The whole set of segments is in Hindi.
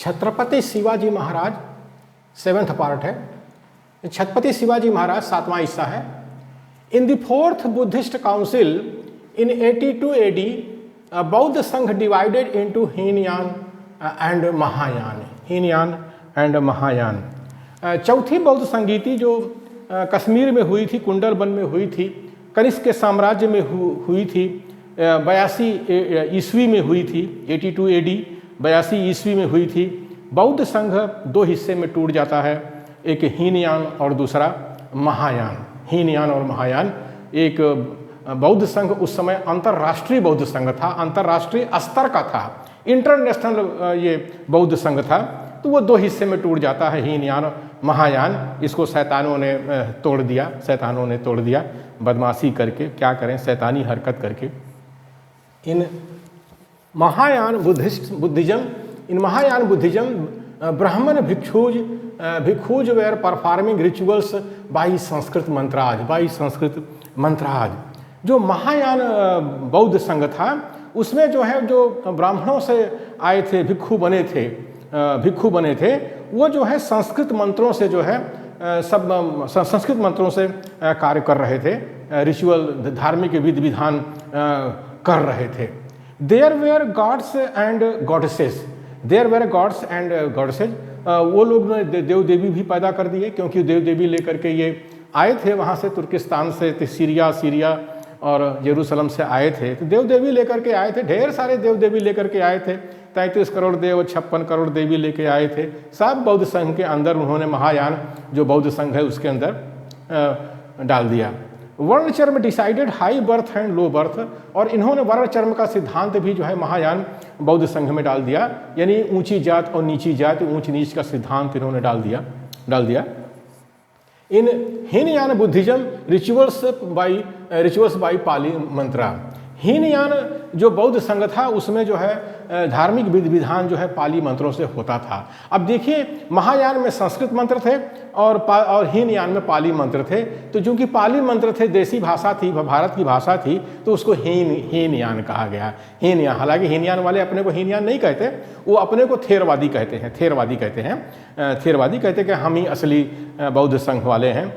छत्रपति शिवाजी महाराज 7th पार्ट है। छत्रपति शिवाजी महाराज 7वां हिस्सा है। In the 4th Buddhist council in 82 AD बौद्ध संघ divided into Hinayana and Mahayana. Hinayana and Mahayana. चौथी बौद्ध संगीति जो कश्मीर में हुई थी, कुंडलबन में हुई थी, कनिष्क के साम्राज्य में हुई थी, 82 ईस्वी में हुई थी, 82 AD 82 ईस्वी में हुई थी। बौद्ध संघ दो हिस्से में टूट जाता है, एक हीनयान और दूसरा महायान। हीनयान और महायान। एक बौद्ध संघ उस समय अंतर्राष्ट्रीय बौद्ध संघ था, अंतर्राष्ट्रीय स्तर का था, इंटरनेशनल ये बौद्ध संघ था। तो वो दो हिस्से में टूट जाता है, हीनयान महायान। इसको शैतानों ने तोड़ दिया, शैतानों ने तोड़ दिया, बदमाशी करके, क्या करें, शैतानी हरकत करके। In Mahayana Buddhism, in Mahayana Buddhism Brahmin bhikshus were performing rituals by Sanskrit mantras, by Sanskrit mantras. जो महायान बौद्ध संघ था उसमें जो है, जो ब्राह्मणों से आए थे, भिक्षु बने थे, वो जो है संस्कृत मंत्रों से जो है सब संस्कृत मंत्रों से कार्य कर रहे थे, रिचुअल धार्मिक विधि विधान कर रहे थे। There were gods and goddesses, there were gods and goddesses. वो लोग ने देव देवी भी पैदा कर दिए, क्योंकि देव देवी लेकर के ये आए थे वहाँ से, तुर्किस्तान से, सीरिया और यरूशलेम से आए थे। तो देव देवी लेकर के आए थे, ढेर सारे देव देवी लेकर के आए थे। 33 करोड़ देव, 56 करोड़ देवी लेके आए थे। सब बौद्ध संघ के अंदर उन्होंने महायान जो बौद्ध संघ है उसके अंदर डाल दिया। वर्ण चर्म decided high birth and low birth. और इन्होंने वर्ण चर्म का सिद्धांत भी जो है महायान बौद्ध संघ में डाल दिया, यानी ऊंची जात और नीची जात, ऊंच नीच का सिद्धांत इन्होंने डाल दिया। इन हीनयान बुद्धिज्म रिचुअल्स बाई पाली मंत्रा। हीनयान जो बौद्ध संघ था उसमें जो है धार्मिक विधि विधान जो है पाली मंत्रों से होता था। अब देखिए, महायान में संस्कृत मंत्र थे और हीनयान में पाली मंत्र थे। तो चूंकि पाली मंत्र थे, देसी भाषा थी, भारत की भाषा थी, तो उसको हीनयान कहा गया। हीनयान, हालांकि हीनयान वाले अपने को हीनयान नहीं कहते, वो अपने को थेरवादी कहते हैं। थेरवादी कहते हैं कि हम ही असली बौद्ध संघ वाले हैं,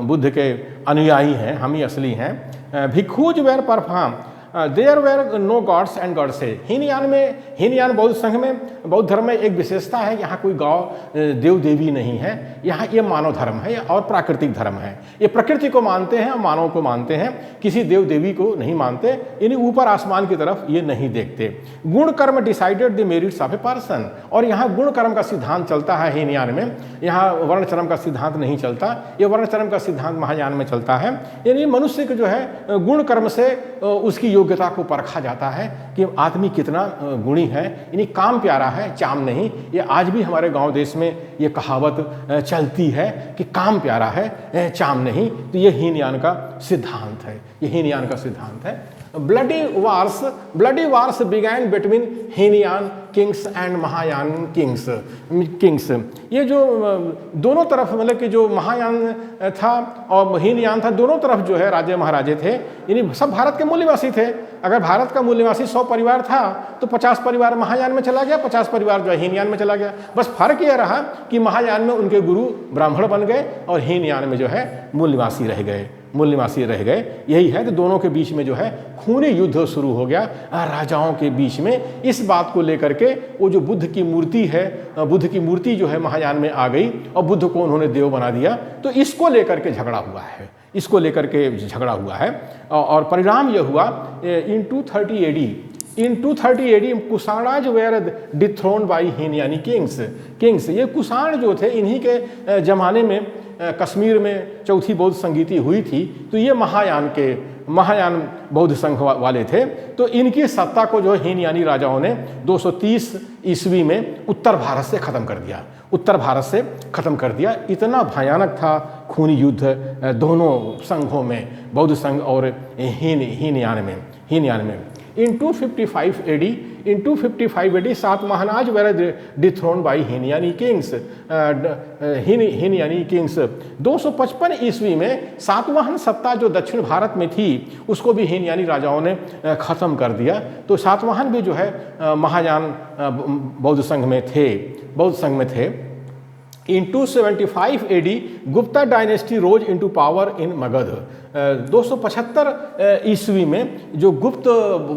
बुद्ध के अनुयायी हैं, हम ही असली हैं। Bhikshus were perform, there were no gods and goddesses. Hinayana बौद्ध संघ में, बौद्ध धर्म में एक विशेषता है, यहाँ कोई देव देवी नहीं है। यहाँ ये मानव धर्म है और प्राकृतिक धर्म है। ये प्रकृति को मानते हैं, मानव को मानते हैं, किसी देव देवी को नहीं मानते, यानी ऊपर आसमान की तरफ ये नहीं देखते। गुण कर्म decided the merits of a person. और यहाँ गुण कर्म का सिद्धांत चलता है हीनयान में, यहाँ वर्ण चरम का सिद्धांत नहीं चलता। ये वर्ण चरम का सिद्धांत महायान में चलता है, यानी मनुष्य को जो है गुण कर्म से उसकी योग्यता को परखा जाता है कि आदमी कितना गुणी है, यानी काम प्यारा है, चाम नहीं। ये आज भी हमारे गांव देश में ये कहावत चलती है कि काम प्यारा है, चाम नहीं। तो ये हीनयान का सिद्धांत है, ये हीनयान का सिद्धांत है। Bloody wars began between Hinayana Kings and Mahayana Kings. ये जो दोनों तरफ, मतलब कि जो महायान था और हीनयान था, दोनों तरफ जो है राजे महाराजे थे, यानी सब भारत के मूल निवासी थे। अगर भारत का मूल निवासी 100 परिवार था तो 50 परिवार महायान में चला गया, 50 परिवार जो है हीनयान में चला गया। बस फर्क यह रहा कि महायान में उनके गुरु ब्राह्मण बन गए और हीनयान में जो है मूल निवासी रह गए। यही है। तो दोनों के बीच में जो है खूनी युद्ध शुरू हो गया राजाओं के बीच में। इस बात को लेकर के वो जो बुद्ध की मूर्ति है, बुद्ध की मूर्ति जो है महायान में आ गई और बुद्ध को उन्होंने देव बना दिया। तो इसको लेकर के झगड़ा हुआ है, और परिणाम यह हुआ इन 230 AD कुषाणाज वेर डिथ्रोन्ड बाई हीनयानी किंग्स। ये कुषाण जो थे, इन्हीं के जमाने में कश्मीर में चौथी बौद्ध संगीति हुई थी। तो ये महायान बौद्ध संघ वाले थे। तो इनकी सत्ता को जो हीनयानी राजाओं ने 230 ईस्वी में उत्तर भारत से खत्म कर दिया। इतना भयानक था खूनी युद्ध दोनों संघों में, बौद्ध संघ और हीनयान में। In 255 AD in 255 AD Satavahanas were dethroned by Hinayani kings. Hinayani kings 255 ईस्वी में सातवाहन सत्ता जो दक्षिण भारत में थी उसको भी हिनयानी राजाओं ने ख़त्म कर दिया। तो सातवाहन भी जो है महायान बौद्ध संघ में थे। In 275 AD Gupta dynasty rose into power in Magadh. 275 ईस्वी में जो गुप्त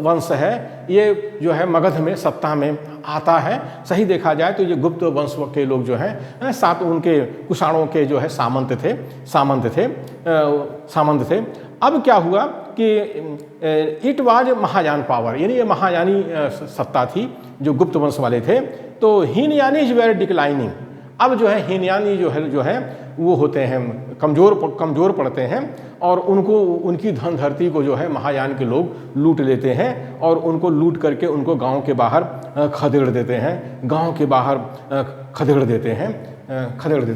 वंश है ये जो है मगध में सत्ता में आता है। सही देखा जाए तो ये गुप्त वंश के लोग जो हैं साथ उनके कुषाणों के जो है सामंत थे। अब क्या हुआ कि इट वाज महायान पावर, यानी ये महायानी सत्ता थी जो गुप्त वंश वाले थे। तो हिनयानीज वेर डिक्लाइनिंग। अब जो है हिनयानी जो है वो होते हैं कमज़ोर पड़ते हैं और उनकी धन धरती को जो है महायान के लोग लूट लेते हैं और उनको लूट करके उनको गांव के बाहर खदेड़ देते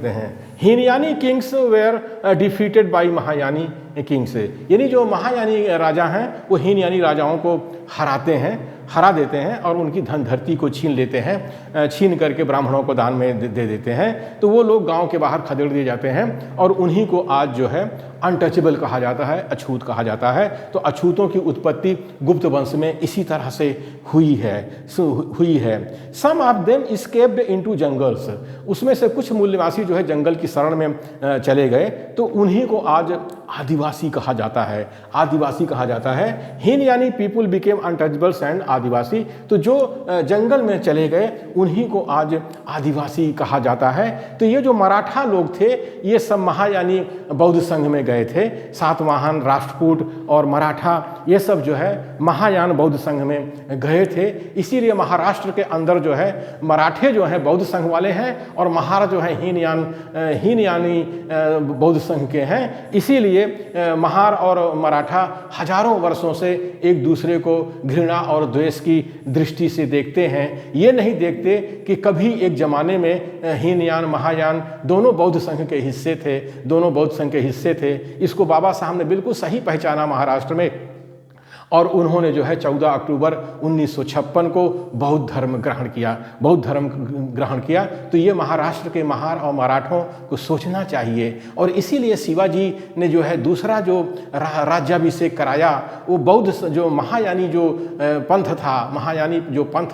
हैं। Hinayani kings were defeated by Mahayani kings, यानी जो महायानी राजा हैं वो हिनयानी राजाओं को हरा देते हैं और उनकी धन धरती को छीन करके ब्राह्मणों को दान में दे देते हैं। तो वो लोग गांव के बाहर खदेड़ दिए जाते हैं और उन्हीं को आज जो है अनटचेबल कहा जाता है, अछूत कहा जाता है। तो अछूतों की उत्पत्ति गुप्त वंश में इसी तरह से हुई है। Some of them escaped into jungles, उसमें से कुछ मूल्यवासी जो है जंगल की शरण में चले गए। तो उन्हीं को आज आदिवासी कहा जाता है। हिनयानी पीपुल बिकेम अनटचेबल्स एंड आदिवासी। तो जो जंगल में चले गए उन्हीं को आज आदिवासी कहा जाता है। तो ये जो मराठा लोग थे ये सब महायानी बौद्ध संघ में गए थे। सातवाहन, राष्ट्रकूट और मराठा ये सब जो है महायान बौद्ध संघ में गए थे। इसीलिए महाराष्ट्र के अंदर जो है मराठे जो हैं बौद्ध संघ वाले हैं और महार जो है हिनयानी बौद्ध संघ के हैं। इसीलिए महार और मराठा हजारों वर्षों से एक दूसरे को घृणा और द्वेष की दृष्टि से देखते हैं। ये नहीं देखते कि कभी एक जमाने में हिनयान महायान दोनों बौद्ध संघ के हिस्से थे। इसको बाबा साहब ने बिल्कुल सही पहचाना महाराष्ट्र में और उन्होंने जो है 14 अक्टूबर 1956 को बौद्ध धर्म ग्रहण किया। तो ये महाराष्ट्र के महार और मराठों को सोचना चाहिए। और इसीलिए शिवाजी ने जो है दूसरा जो राज्याभिषेक कराया वो बौद्ध जो महायानी जो पंथ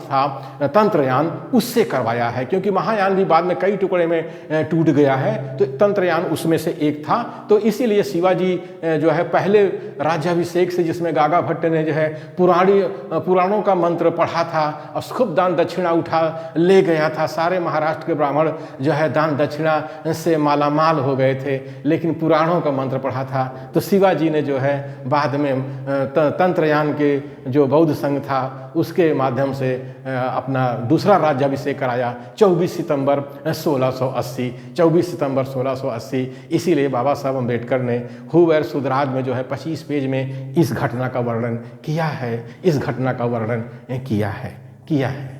था तंत्रयान उससे करवाया है, क्योंकि महायान भी बाद में कई टुकड़े में टूट गया है। तो तंत्रयान उसमें से एक था। तो इसीलिए शिवाजी जो है पहले राज्याभिषेक से जिसमें गागा भट्ट ने जो है पुराणों का मंत्र पढ़ा था और खूब दान दक्षिणा उठा ले गया था। सारे महाराष्ट्र के ब्राह्मण जो है दान दक्षिणा से मालामाल हो गए थे, लेकिन पुराणों का मंत्र पढ़ा था। तो शिवाजी ने जो है बाद में तंत्रयान के जो बौद्ध संघ था उसके माध्यम से अपना दूसरा राज्याभिषेक कराया 24 सितंबर 1680। इसीलिए बाबा साहब अम्बेडकर ने हु वेर सुधराज में जो है 25 पेज में इस घटना का वर्णन किया है।